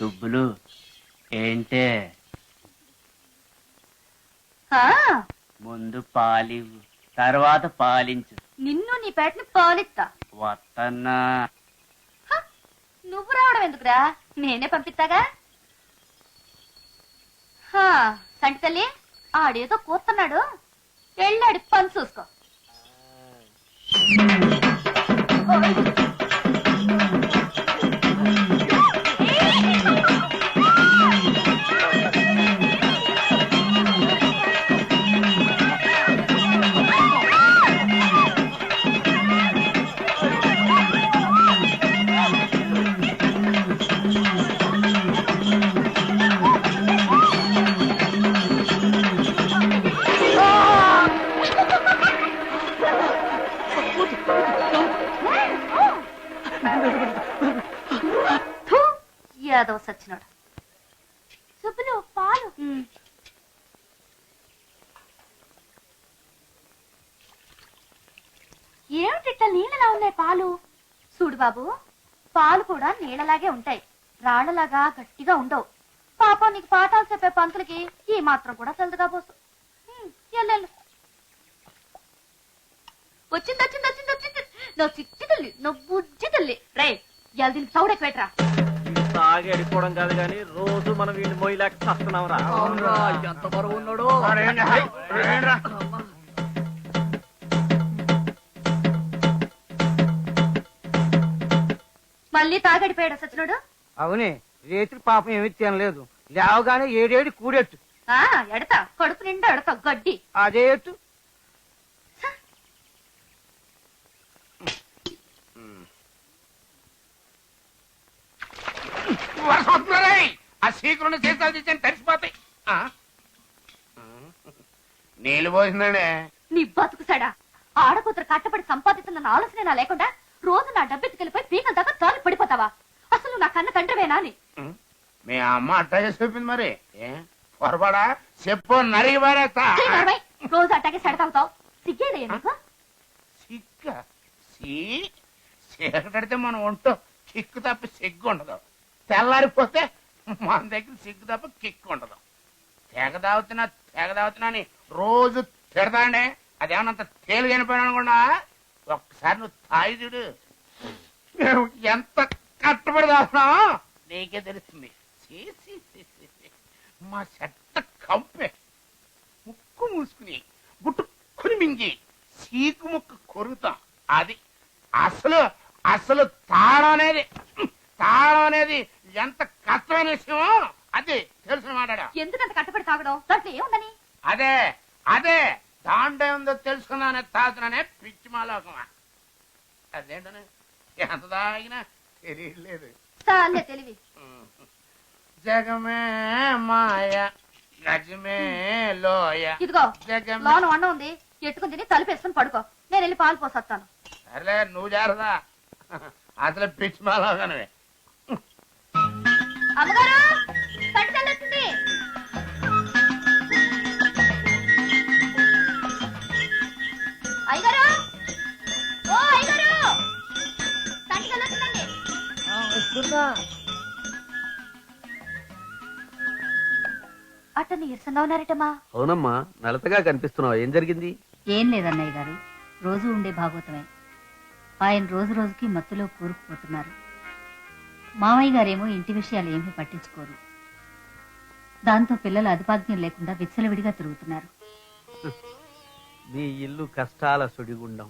సుబ్బులు ఏంటే ముందు పాలివ్వు తర్వాత పాలించు. నిన్ను నీ పేటని పాలిస్తా. వత్తన్నా. నువ్వు రావడం ఎందుకురా, నేనే పంపిస్తాగా. సంటి తల్లి ఆడేదో కూతున్నాడు, వెళ్ళాడి పని చూసుకో. యాదవ్ సచ్చినాడు. సుబ్బులు పాలు. ఏమిటిట్ట నీళ్ళలా ఉన్నాయి పాలు? చూడు బాబు, పాలు కూడా నీళ్ళలాగే ఉంటాయి, రాళ్లలాగా గట్టిగా ఉండవు. పాపం నీకు పాఠాలు చెప్పే పంతులకి ఈ మాత్రం కూడా తెలదుగా పోసు. ఎల్లెళ్ళు. వచ్చింది వచ్చింది వచ్చింది వచ్చింది నా చిట్టి తల్లి, నా బుజ్జి తల్లి. రే ఇవాళ దీనికి చౌడెక్కువేట్రా. తాగి అడిపోవడం కాదు గాని రోజు మనం వీడిని మోయలేక చస్తున్నాం రా. ఎంత బరువు ఉన్నాడు. మళ్ళీ తాగడిపోయాడు సచ్చినాడు. అవునే, రేత్రి పాపం ఏమి తినలేదు, లేవగానే ఏడేడి కూడెట్టు. ఎడతా కడుపు నిండా ఎడతా గడ్డి. అదే ఎట్టు. ఆ శీకరుని చేసాలు తెచ్చాను తడిసిపోతాయి. నీళ్ళు పోసిందండి. నీ బతుకుసాడా, ఆడకూతురు కట్టబడి సంపాదిస్తున్న ఆలోచన నా లేకుండా రోజు నా డబ్బెత్తుకెళ్ళిపోయి పీకల దాకా తాలి పడిపోతావా? అసలు నా కన్న తండ్రివేనా అని. మీ అమ్మ అట్టాగే చెప్పింది. మరి పొరపాడా చెప్పు, నరిగి పారేస్తా. రోజు అట్టాగే సెడతావుతావు, సిగ్గేదే నీకు? సిక్క చీకటడితే మనం ఒంటో కిక్కు తప్ప సిగ్గు ఉండదు, తెల్లారిపోతే మన దగ్గర సిగ్గు తప్ప కిక్కు ఉండదు. తెగదావుతున్నా అని రోజు తిడతాండే, అదేమన్నంత తేలిగైన అనుకున్నా. ఒక్కసారి నువ్వు తాయి చూడు, మేము ఎంత కట్టబడి దాస్తున్నామో నీకే తెలుస్తుంది. మా చెట్ట కంపే ముక్కు మూసుకుని గుట్టుకుని మింగి సీకు ముక్కు కొరుకుతాం. అది అసలు అసలు తాళం అనేది ఎంత కష్టమైన విషయమో అది తెలిసిన మాట్లాడా. ఎందుకంత కట్టబడి తాగడం? దాంట్లో ఏముందని? అదే దాంట్లో ఉందో తెలుసుకున్నానే తాగుతున్నానే పిచ్చి మాలోకమా. అదేంటనే ఎంత తాగినా తెలియలేదు. చాలే తెలివి. జగమే మాయ గజమే లోయ. ఇదిగో లోన వండ ఉంది, ఎట్టుకుని తిని తలుపేసుకుని పడుకో, నేను వెళ్ళి పాలు పోసొస్తాను. సర్లే నువ్వు చేరదా, అసలు పిచ్చి మాలోకనే. అమ్మగారు పట్టుకెళ్ళొచ్చింది. అయ్యగారు, ఓ అయ్యగారు, పట్టుకెళ్ళొచ్చిందండి. అట్ట నీరసంగా ఉన్నారటమ్మా. అవునమ్మా, నలతగా కనిపిస్తున్నావు, ఏం జరిగింది? ఏం లేదన్నయ్య గారు, రోజు ఉండే భాగవతమే. ఆయన రోజు రోజుకి మత్తులో కూరుకుపోతున్నారు. మామయ్య గారేమో ఇంటి విషయాలు ఏమీ పట్టించుకోరు. దాంతో పిల్లలు అదుపాజ్ఞం లేకుండా విచ్చలవిడిగా తిరుగుతున్నారు. నీ ఇల్లు కష్టాల సుడిగుండం,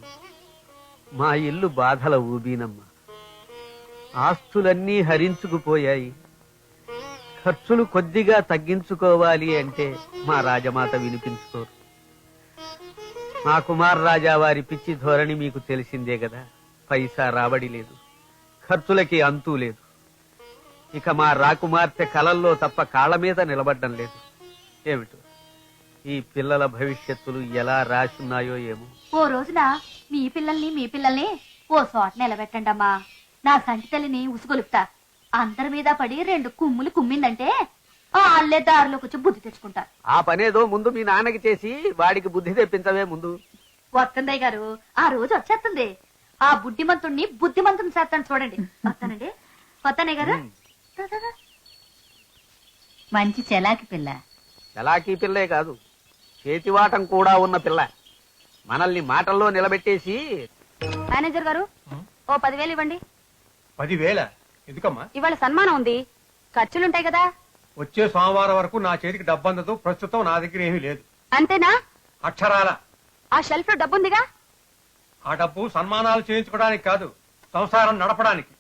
మా ఇల్లు బాధల ఊబీనమ్మ. ఆస్తులన్నీ హరించుకుపోయాయి. ఖర్చులు కొద్దిగా తగ్గించుకోవాలి అంటే మా రాజమాత వినిపించుకోరు. మా కుమార్ రాజా వారి పిచ్చి ధోరణి మీకు తెలిసిందే కదా. పైసా రాబడి లేదు, ఖర్చులకి అంతూ లేదు. ఇక మా రాకుమార్తె కలల్లో తప్ప కాళ్ళ మీద నిలబడ్డం లేదు. ఏమిటో ఈ పిల్లల భవిష్యత్తులు ఎలా రాసున్నాయో ఏమో. ఓ రోజున మీ పిల్లల్ని ఓ చోట నిలబెట్టండి అమ్మా. నా సంటి తల్లిని ఉసుగొలుపుతా. అందరి మీద పడి 2 కుమ్ములు కుమ్మిందంటే అల్లే దారిలోకి వచ్చి బుద్ధి తెచ్చుకుంటారు. ఆ పనేదో ముందు మీ నాన్నకి చేసి వాడికి బుద్ధి తెప్పించవే ముందు. వస్తుందయ్య గారు, ఆ రోజు వచ్చేస్తుంది. ఆ బుద్ధిమంతుణ్ణి బుద్ధిమంతుని చేస్తాను చూడండి. వస్తానండి, వస్తానయ్య గారు. మంచి చెలాకి పిల్ల. చలాకీ పిల్లే కాదు, చేతివాటం కూడా ఉన్న పిల్ల. మనల్ని మాటల్లో నిలబెట్టేసి మేనేజర్ గారు ఓ 10,000 ఇవ్వండి. 10,000 ఎందుకమ్మా? ఇవాళ సన్మానం ఉంది, ఖర్చులుంటాయి కదా. వచ్చే సోమవారం వరకు నా చేతికి డబ్బు అందదు. ప్రస్తుతం నా దగ్గర ఏమీ లేదు. అంతేనా? అక్షరాల. ఆ షెల్ఫ్ లో డబ్బుందిగా. ఆ డబ్బు సన్మానాలు చేయించుకోవడానికి కాదు, సంసారం నడపడానికి.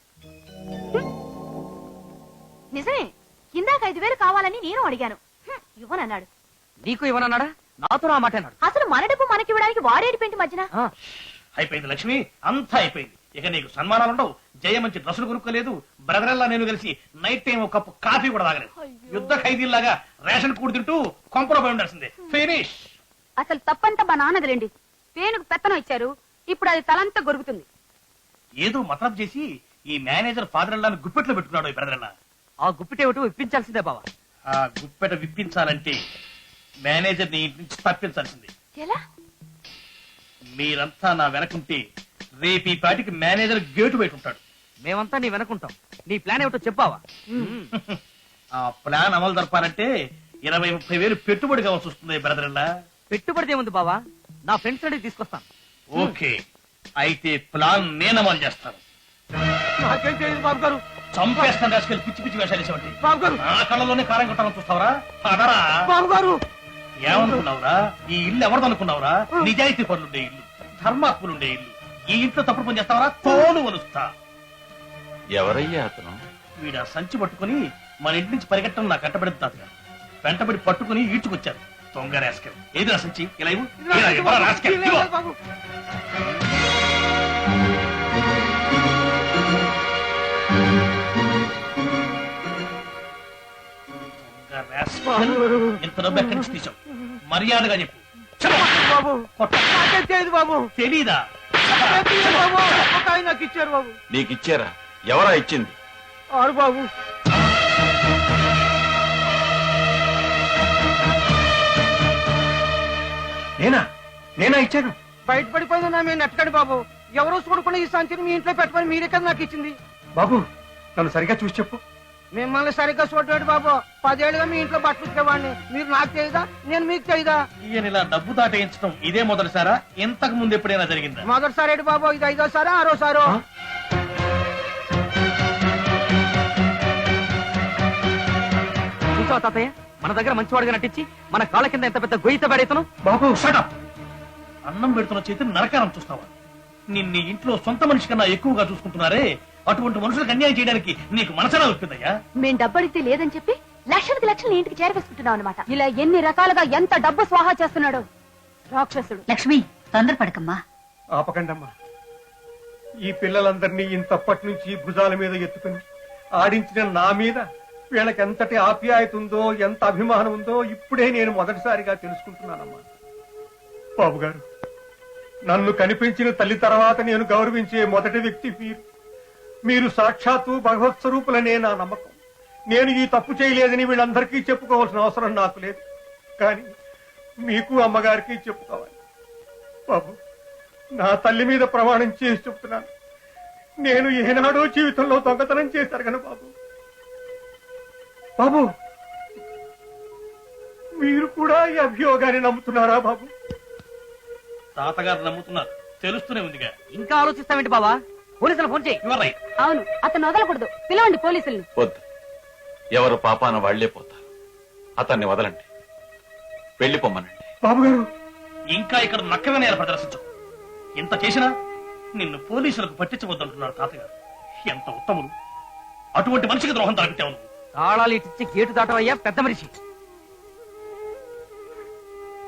నిజమే, ఇందాక 5,000 కావాలని నేను అడిగాను. ఇవ్వనన్నాడు. నీకు ఇవ్వనన్నాడా? నాతో నా మాట అన్నాడు. అసలు మన డబ్బు మనకివ్వడానికి వాడేడి పెంటి మధ్యన. అయిపోయింది లక్ష్మి, అంతా అయిపోయింది. ఇక నీకు సన్మానాలు ఉండవు. జయ మంచి డ్రెస్సులు కొనుక్కోలేదు. బ్రదరల్లా నేను కలిసి నైట్ టైం ఒక కప్పు కాఫీ కూడా తాగలేదు. యుద్ధ ఖైదీల్లాగా రేషన్ కూడి తింటూ కొంపలో పోయి ఉండాల్సిందే. ఫినిష్. అసలు తప్పంతా మా నాన్నదిలేండి. పేనుకు పెత్తనం ఇచ్చారు, ఇప్పుడు అది తలంతా గొరుగుతుంది. ఏదో మతలబ్ చేసి ఈ మేనేజర్ ఫాదర్ అల్లాని గుప్పెట్లో పెట్టుకున్నాడు ఈ బ్రదరల్లా. ఆ గుప్పిటేమిటో ఇప్పించాల్సిందే బావా. ఆ గుప్పెట విప్పించాలంటే మేనేజర్ ని ఇంటి నుంచి తప్పించాల్సిందే. ఎలా? మీరంతా నా వెనకుంటే రేపు ఈ పాటికి మేనేజర్ గేటు బయట ఉంటాడు. మేమంతా నీ వెనకుంటాం. నీ ప్లాన్ ఏమిటో చెప్పావా? ఆ ప్లాన్ అమలు జరపాలంటే 20-30 వేలు పెట్టుబడి కావాల్సి వస్తుంది బ్రదరల్లా. పెట్టుబడితే ఉంది బావా, నా ఫ్రెండ్స్ అడిగి తీసుకొస్తాను. ఓకే, అయితే ప్లాన్ నేను అమలు చేస్తాను. నాకేం తెలియదు బాబు గారు. చంపేస్తాను రాసుకెళ్ళి పిచ్చి పిచ్చి వేషాలు వేసేవాడి. బాబు గారు, నా కళ్ళలోనే కారం కొట్టాలని చూస్తావరా? పదరా. బాబు గారు. ఏమనుకున్నావురా? ఈ ఇల్లు ఎవరిదనుకున్నావురా? నిజాయితీ పనులుండే ఇల్లు, ధర్మాత్ములుండే ఇల్లు. ఈ ఇంట్లో తప్పుడు పని చేస్తావరా? తోలు వలుస్తా. ఎవరయ్యా అతను? వీడు ఆ సంచి పట్టుకుని మన ఇంటి నుంచి పరిగెట్టడం నాకు కట్టబడింది తాతగా. వెంటబడి పట్టుకుని ఈడ్చుకొచ్చారు దొంగ రాసుకెళ్ళి. ఏది నా సంచి? ఇలా ఇవ్వు. ఇలా ఇవ్వరా రాసుకెళ్ళి? ఇవ్వు. బాబు. దొంగ రాసుకెళ్ళి. ఇంత డబ్బు ఎక్కడి నుంచి తీసావు? మర్యాదగా చెప్పు. బాబు కొట్ట. నాకేం తెలియదు బాబు. తెలీదా? నాకేం తెలియదు బాబు. ఒక ఆయన నాకు ఇచ్చారు బాబు. నీకిచ్చారా? ఎవరా ఇచ్చింది? ఆరు బాబు. నేనా ఇచ్చాను? బయట పడిపోయింది నా మీద నెట్టకండి బాబు. ఎవరో చూడకుండా ఈ సంచిని మీ ఇంట్లో పెట్టమని మీరే కదా నాకు ఇచ్చింది. బాబు నన్ను సరిగ్గా చూసి చెప్పు. మిమ్మల్ని సరిగ్గా చూడలేదు బాబు. 10 ఏళ్ళుగా మీ ఇంట్లో బట్టలు ఇచ్చేవాడిని. మీరు నాకు చేయదా, నేను మీకు చేయదా? ఈయన ఇలా డబ్బు దాటేయించడం ఇదే మొదటిసారా? ఇంతకు ముందు ఎప్పుడైనా జరిగిందా? మొదటిసారి ఏంటి బాబు, ఇది 5వ సారా 6వ సారో? చూసావా తాతయ్య, మన దగ్గర మంచివాడుగా నటించి మన కాళ్ళ కింద ఎంత పెద్ద గొయ్యిత పడేతను. బాబు షటప్. అన్నం పెడుతున్న చేతిని నరకారం చూస్తావా? నిన్ను ఇంట్లో సొంత మనిషి కన్నా ఎక్కువగా చూసుకుంటున్నారే, అటువంటి మనుషులకు అన్యాయం చేయడానికి నీకు మనసలా వస్తుందయ్యా? మేం డబ్బడితే లేదని చెప్పి లక్షలకి లక్షలు ఇంటికి చేరవేసుకుంటున్నాం అనమాట. ఇలా ఎన్ని రకాలుగా ఎంత డబ్బు స్వాహా చేస్తున్నాడు రాక్షసుడు. లక్ష్మి, తొందరపడకమ్మా. ఆపకండమ్మా. ఈ పిల్లలందరినీ ఇంతప్పటి నుంచి భుజాల మీద ఎత్తుకుని ఆడించిన నా మీద వీళ్ళకి ఎంతటి ఆప్యాయత ఉందో, ఎంత అభిమానం ఉందో ఇప్పుడే నేను మొదటిసారిగా తెలుసుకుంటున్నానమ్మా. బాబు గారు, నన్ను కనిపించిన తల్లి తర్వాత నేను గౌరవించే మొదటి వ్యక్తి మీరు. మీరు సాక్షాత్తు భగవత్ స్వరూపులనే నా నమ్మకం. నేను ఈ తప్పు చేయలేదని వీళ్ళందరికీ చెప్పుకోవాల్సిన అవసరం నాకు లేదు, కానీ మీకు అమ్మగారికి చెప్పుకోవాలి. బాబు, నా తల్లి మీద ప్రమాణం చేసి చెప్తున్నాను, నేను ఏనాడో జీవితంలో దొంగతనం చేశారు కదా బాబు. బాబు, మీరు కూడా ఈ అభియోగాన్ని నమ్ముతున్నారా బాబు? తాతగారు నమ్ముతున్నారు, తెలుస్తూనే ఉందిగా. ఇంకా ఆలోచిస్తావేంటి బావా? పోలీసులు ఫోన్ చేయి. You are right. అవును, అతను వదలకూడదు. పిలవండి పోలీసుల్ని. వద్దు, ఎవరు పాపాన వాళ్లే పోతారు. అతన్ని వదలండి, వెళ్ళిపోమ్మనండి. బాబు గారు, ఇంకా ఇక్కడ నక్కగా ప్రదర్శించు. ఇంత చేసినా నిన్ను పోలీసులకు పట్టించవద్దంటున్నారు తాతగారు. ఎంత ఉత్తములు! అటువంటి మనిషికి ద్రోహం తలపెట్టావు నువ్వు. తాళాలు ఇచ్చి గేటు దాటవయ్యా పెద్ద మనిషి.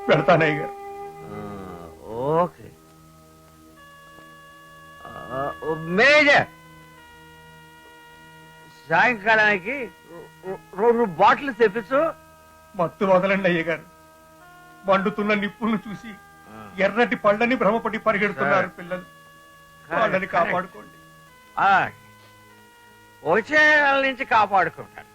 వెళ్తానయ్య గారు. ఓకే మేనేజర్, సాయంకాలానికి 2 బాటిల్ తెప్పించు. మత్తు వదలండి అయ్య గారు. మండుతున్న నిప్పులను చూసి ఎర్రటి పళ్ళని భ్రమపడి పరిగెడుతున్నారు పిల్లలు. వాళ్ళని కాపాడుకోండి. వచ్చే నెల నుంచి కాపాడుకుంటాను.